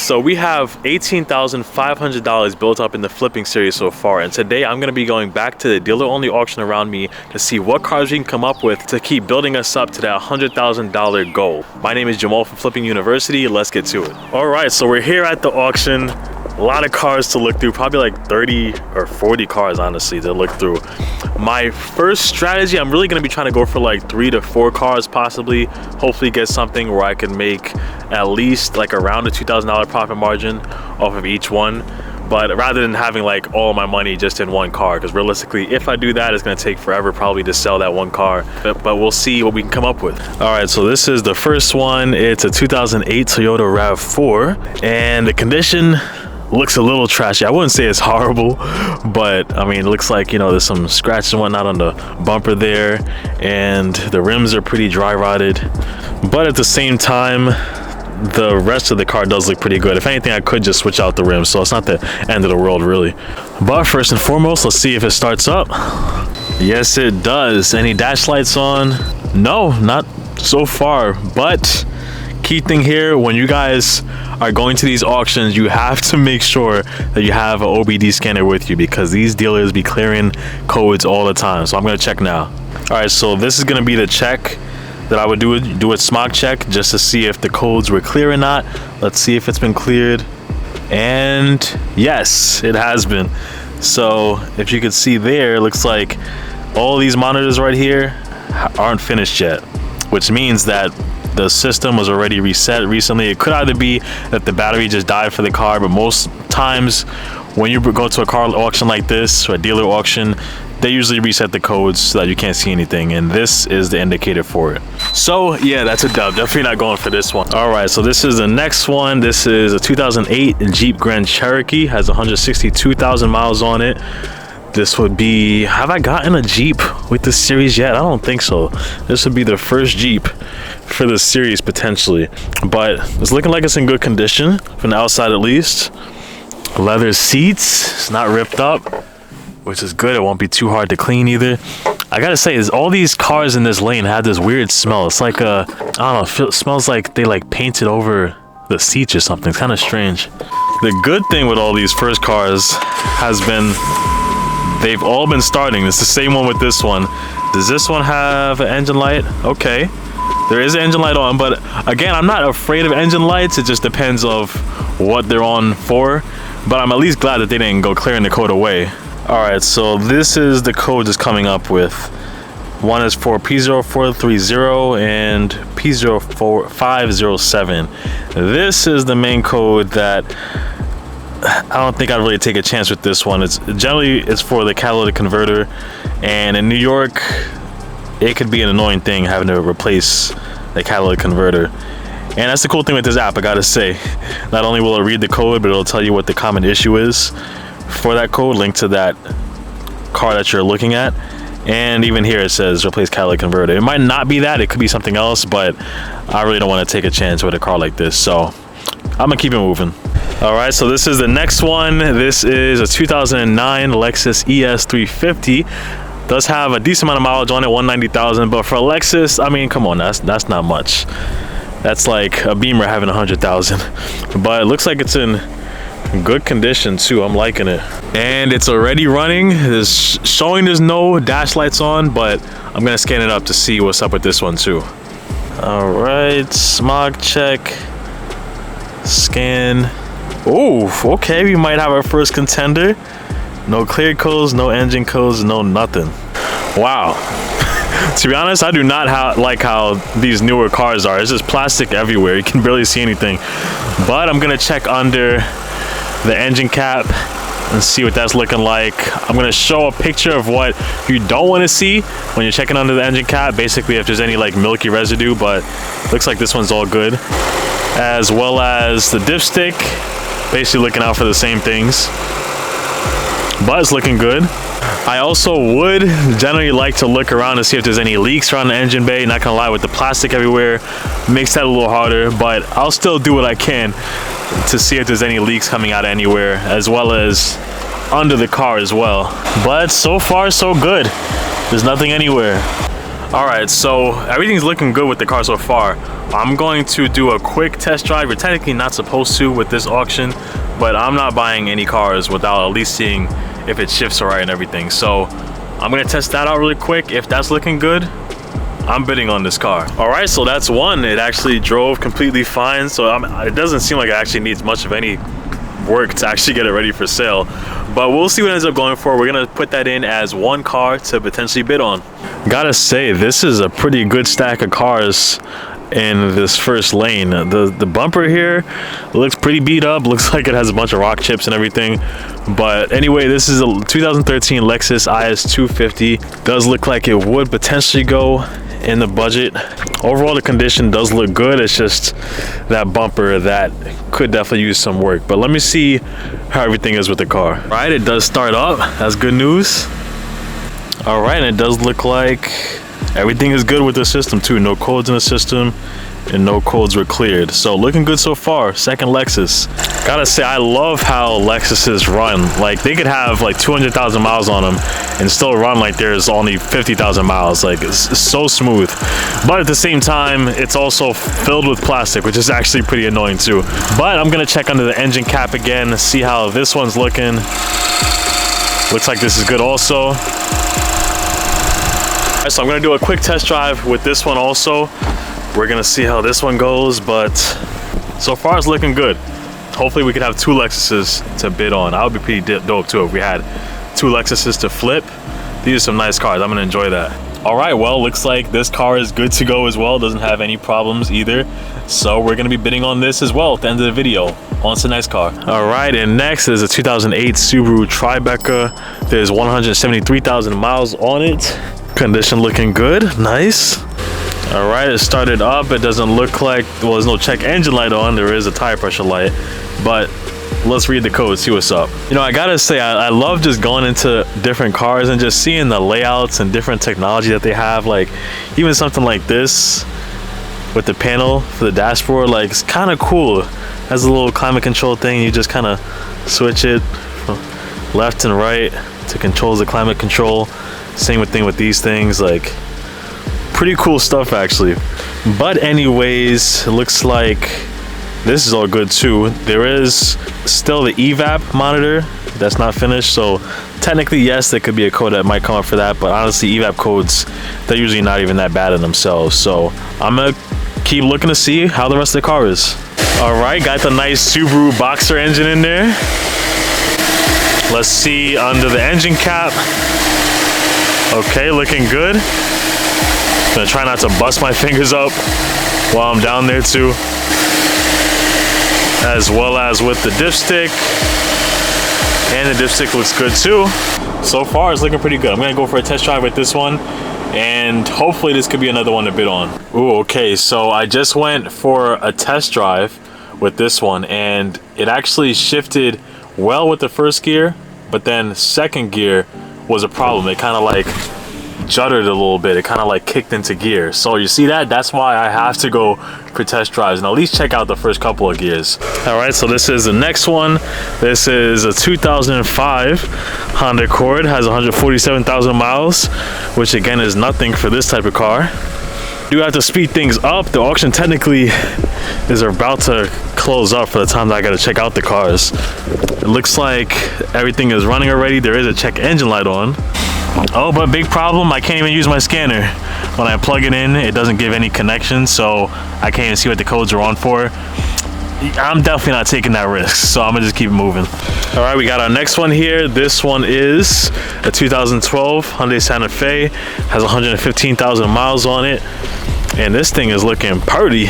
so we have $18,500 built up in the flipping series so far, and today I'm going to be going back to the dealer-only auction around me to see what cars we can come up with to keep building us up to that $100,000 goal. My name is Jamal from Flipping University. Let's get to it. All right, so we're here at the auction. A lot of cars to look through, probably like 30 or 40 cars honestly to look through. My first strategy, I'm really going to be trying to go for like 3 to 4 cars possibly, hopefully get something where I can make at least like around a $2,000 profit margin off of each one, but rather than having like all my money just in one car, because realistically if I do that, it's going to take forever probably to sell that one car, but we'll see what we can come up with. All right, so this is the first one. It's a 2008 Toyota RAV4, and the condition looks a little trashy. I wouldn't say it's horrible, but I mean, it looks like, you know, there's some scratches and whatnot on the bumper there, and the rims are pretty dry rotted, but at the same time the rest of the car does look pretty good. If anything, I could just switch out the rims, so it's not the end of the world really. But first and foremost, let's see if it starts up. Yes, it does. Any dash lights on? No, not so far. But key thing here, when you guys are going to these auctions, you have to make sure that you have an OBD scanner with you, because these dealers be clearing codes all the time. So I'm going to check now. All right, so this is going to be the check that I would do a smog check just to see if the codes were clear or not. Let's see if it's been cleared. And yes, it has been. So if you could see there, it looks like all these monitors right here aren't finished yet, which means that the system was already reset recently. It could either be that the battery just died for the car, but most times when you go to a car auction like this, or a dealer auction, they usually reset the codes so that you can't see anything, and this is the indicator for it. So yeah, that's a dub. Definitely not going for this one. All right, so this is the next one. This is a 2008 Jeep Grand Cherokee, has 162,000 miles on it. This would be, have I gotten a Jeep with this series yet? I don't think so. This would be the first Jeep for this series potentially, but it's looking like it's in good condition from the outside at least. Leather seats, it's not ripped up, which is good. It won't be too hard to clean either. I gotta say, is all these cars in this lane have this weird smell. It's like I don't know, it smells like they like painted over the seats or something. It's kind of strange. The good thing with all these first cars has been they've all been starting. It's the same one with this one. Does this one have an engine light? Okay, there is an engine light on, but again, I'm not afraid of engine lights. It just depends of what they're on for, but I'm at least glad that they didn't go clearing the code away. All right, so this is the code it's coming up with. One is for P0430 and P0507. This is the main code that I don't think I'd really take a chance with this one. It's generally for the catalytic converter, and in New York it could be an annoying thing having to replace the catalytic converter. And that's the cool thing with this app, I gotta say. Not only will it read the code, but it'll tell you what the common issue is for that code linked to that car that you're looking at. And even here it says replace catalytic converter. It might not be that, it could be something else, but I really don't want to take a chance with a car like this, so I'm gonna keep it moving. All right, so this is the next one. This is a 2009 Lexus ES 350. Does have a decent amount of mileage on it, 190,000, but for a Lexus, I mean, come on, that's not much. That's like a Beamer having 100,000, but it looks like it's in good condition too. I'm liking it, and it's already running. It's showing there's no dash lights on, but I'm gonna scan it up to see what's up with this one too. All right, smog check, scan. Oh, okay, we might have our first contender. No clear codes, no engine codes, no nothing. Wow. To be honest, I do not like how these newer cars are. It's just plastic everywhere. You can barely see anything. But I'm gonna check under the engine cap and see what that's looking like. I'm gonna show a picture of what you don't want to see when you're checking under the engine cap. Basically, if there's any like milky residue, but looks like this one's all good. As well as the dipstick, basically looking out for the same things. But it's looking good. I also would generally like to look around to see if there's any leaks around the engine bay. Not gonna lie, with the plastic everywhere, makes that a little harder, but I'll still do what I can to see if there's any leaks coming out anywhere, as well as under the car as well. But so far so good. There's nothing anywhere. All right, so everything's looking good with the car so far. I'm going to do a quick test drive. You're technically not supposed to with this auction, but I'm not buying any cars without at least seeing if it shifts all right and everything. So I'm gonna test that out really quick. If that's looking good, I'm bidding on this car. All right, so that's one. It actually drove completely fine. So it doesn't seem like it actually needs much of any work to actually get it ready for sale, but we'll see what it ends up going for. We're gonna put that in as one car to potentially bid on. Gotta say, this is a pretty good stack of cars in this first lane. The bumper here looks pretty beat up, looks like it has a bunch of rock chips and everything. But anyway, this is a 2013 Lexus IS 250. Does look like it would potentially go in the budget. Overall, the condition does look good. It's just that bumper that could definitely use some work. But let me see how everything is with the car. All right, it does start up. That's good news. All right, and it does look like everything is good with the system too. No codes in the system and no codes were cleared. So looking good so far. Second Lexus. Gotta say, I love how Lexuses run. Like, they could have like 200,000 miles on them and still run like there's only 50,000 miles. Like, it's so smooth. But at the same time, it's also filled with plastic, which is actually pretty annoying too. But I'm gonna check under the engine cap again, see how this one's looking. Looks like this is good also. So I'm gonna do a quick test drive with this one also. We're gonna see how this one goes, but so far it's looking good. Hopefully we could have two Lexuses to bid on. That would be pretty dope too if we had two Lexuses to flip. These are some nice cars. I'm gonna enjoy that. All right, well, looks like this car is good to go as well. Doesn't have any problems either. So we're gonna be bidding on this as well at the end of the video. On to the next car. All right, and next is a 2008 Subaru Tribeca. There's 173,000 miles on it. Condition looking good, nice. All right, it started up. It doesn't look like, well, there's no check engine light on. There is a tire pressure light, but let's read the code, see what's up. You know, I gotta say, I love just going into different cars and just seeing the layouts and different technology that they have. Like, even something like this with the panel for the dashboard, like, it's kind of cool. It has a little climate control thing. You just kind of switch it from left and right to control the climate control. Same thing with these things. Like, pretty cool stuff actually. But anyways, it looks like this is all good too. There is still the evap monitor that's not finished, so technically yes, there could be a code that might come up for that, but honestly, evap codes, they're usually not even that bad in themselves. So I'm gonna keep looking to see how the rest of the car is. All right, got the nice Subaru Boxer engine in there. Let's see under the engine cap. Okay, looking good. Gonna try not to bust my fingers up while I'm down there too. As well as with the dipstick. And the dipstick looks good too. So far it's looking pretty good. I'm gonna go for a test drive with this one, and hopefully this could be another one to bid on. Ooh, okay, so I just went for a test drive with this one, and it actually shifted well with the first gear, but then second gear was a problem. It kind of like juddered a little bit. It kind of like kicked into gear. So you see that? That's why I have to go for test drives and at least check out the first couple of gears. All right, so this is the next one. This is a 2005 Honda Accord. Has 147,000 miles, which again is nothing for this type of car. Do have to speed things up. The auction technically is about to close up for the time that I gotta check out the cars. It looks like everything is running already. There is a check engine light on. Oh, but big problem, I can't even use my scanner. When I plug it in, it doesn't give any connection, so I can't even see what the codes are on for. I'm definitely not taking that risk, so I'm gonna just keep moving. All right, we got our next one here. This one is a 2012 Hyundai Santa Fe. Has 115,000 miles on it, and this thing is looking pretty.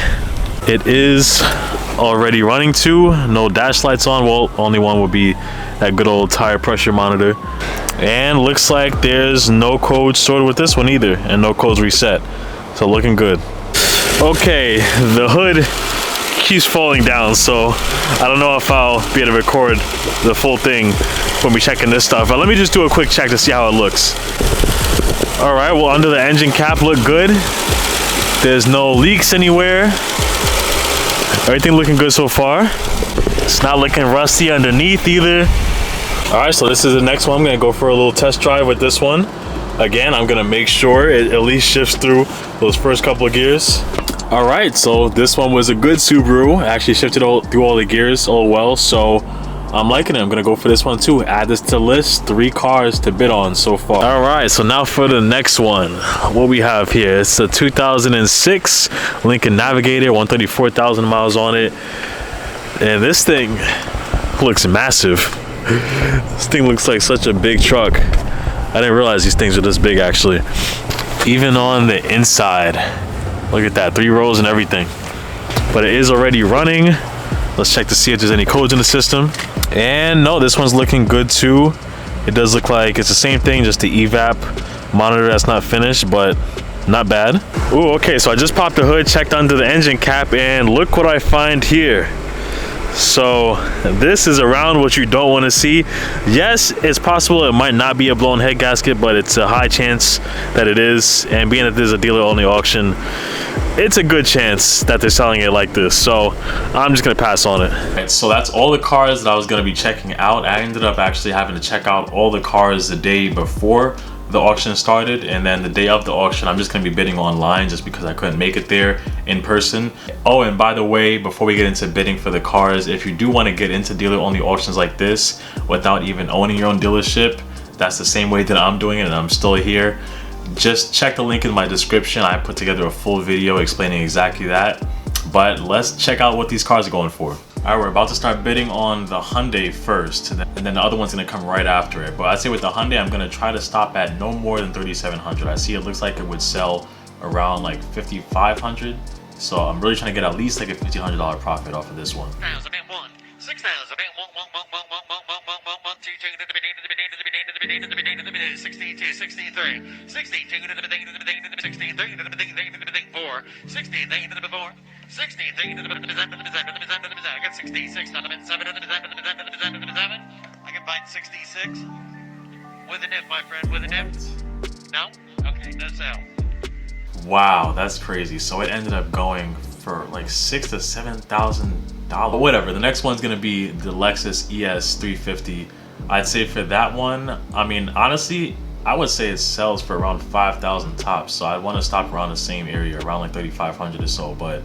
It is already running too. No dash lights on. Well, only one would be that good old tire pressure monitor. And looks like there's no code stored with this one either, and no codes reset. So looking good. Okay, the hood keeps falling down, so I don't know if I'll be able to record the full thing when we checking this stuff. But let me just do a quick check to see how it looks. All right, well, under the engine cap look good. There's no leaks anywhere. Everything looking good so far. It's not looking rusty underneath either. All right, so this is the next one. I'm gonna go for a little test drive with this one. Again, I'm gonna make sure it at least shifts through those first couple of gears. All right, so this one was a good Subaru. I actually shifted through all the gears all well, so I'm liking it. I'm gonna go for this one too. Add this to the list. 3 cars to bid on so far. All right, so now for the next one. What we have here, it's a 2006 Lincoln Navigator, 134,000 miles on it. And this thing looks massive. This thing looks like such a big truck. I didn't realize these things were this big actually. Even on the inside, look at that, 3 rows and everything. But it is already running. Let's check to see if there's any codes in the system. And no, this one's looking good too. It does look like it's the same thing, just the evap monitor that's not finished, but not bad. Ooh, okay, so I just popped the hood, checked under the engine cap, and look what I find here. So this is around what you don't want to see. Yes, it's possible it might not be a blown head gasket, but it's a high chance that it is. And being that this is a dealer only auction, it's a good chance that they're selling it like this. So I'm just gonna pass on it. Right, so that's all the cars that I was gonna be checking out. I ended up actually having to check out all the cars the day before the auction started, and then the day of the auction I'm just gonna be bidding online just because I couldn't make it there in person. Oh, and by the way, before we get into bidding for the cars, if you do want to get into dealer only auctions like this without even owning your own dealership, that's the same way that I'm doing it and I'm still here. Just check the link in my description. I put together a full video explaining exactly that. But let's check out what these cars are going for. All right, we're about to start bidding on the Hyundai first, and then the other one's gonna come right after it. But I'd say with the Hyundai, I'm gonna try to stop at no more than 3,700. I see it looks like it would sell around like 5,500. So I'm really trying to get at least like a $1,500 profit off of this one. 62, 63, 62 to the 63 to the 4, 63 to the 4, 63 to the 7, I got 66 on the 7 to the 7. I can find 66 with a nip, my friend, with a nip. No? Okay, no sale. Wow, that's crazy. So it ended up going for like $6,000 to $7,000. But whatever. The next one's gonna be the Lexus ES 350. I'd say for that one, I mean, honestly, I would say it sells for around 5,000 tops. So I want to stop around the same area, around like 3,500 or so. But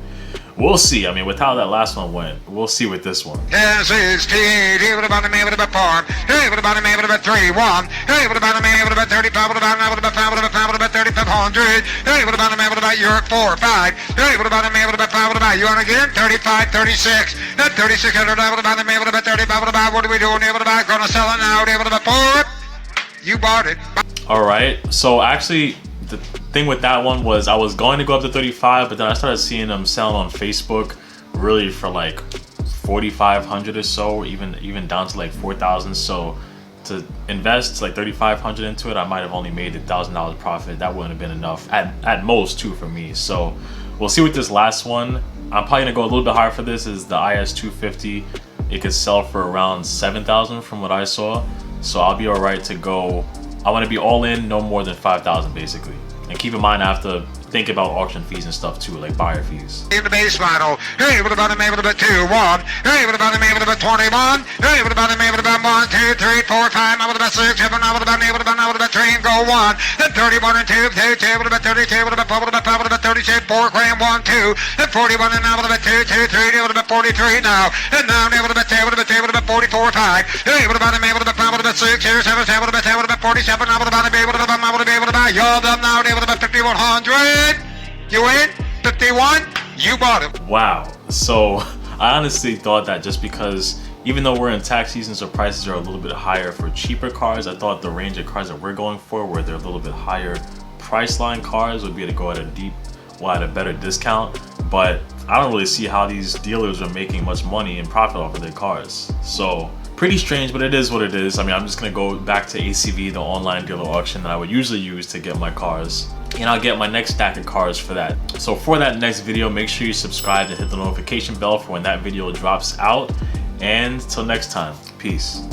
we'll see. I mean, with how that last one went, we'll see with this one. Yes, it's T. Hey, what about a man with a 4? Hey, what about a man with a 3? 1. Hey, what about a man with a 35? What about a man with a 5? What about 3,500? Hey, what about a man with about York 4? 5. Hey, what about a man with a 5? What about you on again? 35, 36. That 3,600. What about a man with a 35? What about what are we doing? What about gonna sell it now? What about 4? You bought it. All right. So actually, the thing with that one was I was going to go up to 35, but then I started seeing them selling on Facebook really for like 4,500 or so, even down to like 4,000. So to invest like 3,500 into it, I might have only made $1,000 profit. That wouldn't have been enough at most too for me. So we'll see with this last one. I'm probably gonna go a little bit higher for this. Is the IS 250. It could sell for around 7,000 from what I saw. So I'll be all right to go. I want to be all in, no more than 5,000 basically. And keep in mind, I have to think about auction fees and stuff too, like buyer fees. In the base model. Hey, what about a man with a 2? 1. Hey, what about a man with a 21? Hey, what about a man with about 1, 2, 3, 4, 5? What about 6, 7? What about 8? What about 3? And go 1. Then 31 and 2, 2, 2. What about 32? What about 4? What about 5? What about 36? 4 grand, 1, 2. Then 41 and now what about 2, 2, 3? What about 43 now? And now what about 10? What about 2? What about 44, 5? Hey, what about a man? What about 5? What about 6, 7, 7? What about 10? What about 47? Now what about a baby? What about my? What about y'all done now? What about 5,100? You in? 51? You bought it. Wow. So I honestly thought that just because even though we're in tax season, so prices are a little bit higher for cheaper cars, I thought the range of cars that we're going for, where they're a little bit higher price line cars, would be able to go at a better discount. But I don't really see how these dealers are making much money and profit off of their cars. So pretty strange, but it is what it is. I mean, I'm just gonna go back to ACV, the online dealer auction that I would usually use to get my cars, and I'll get my next stack of cars for that. So for that next video, make sure you subscribe and hit the notification bell for when that video drops out. And till next time, peace.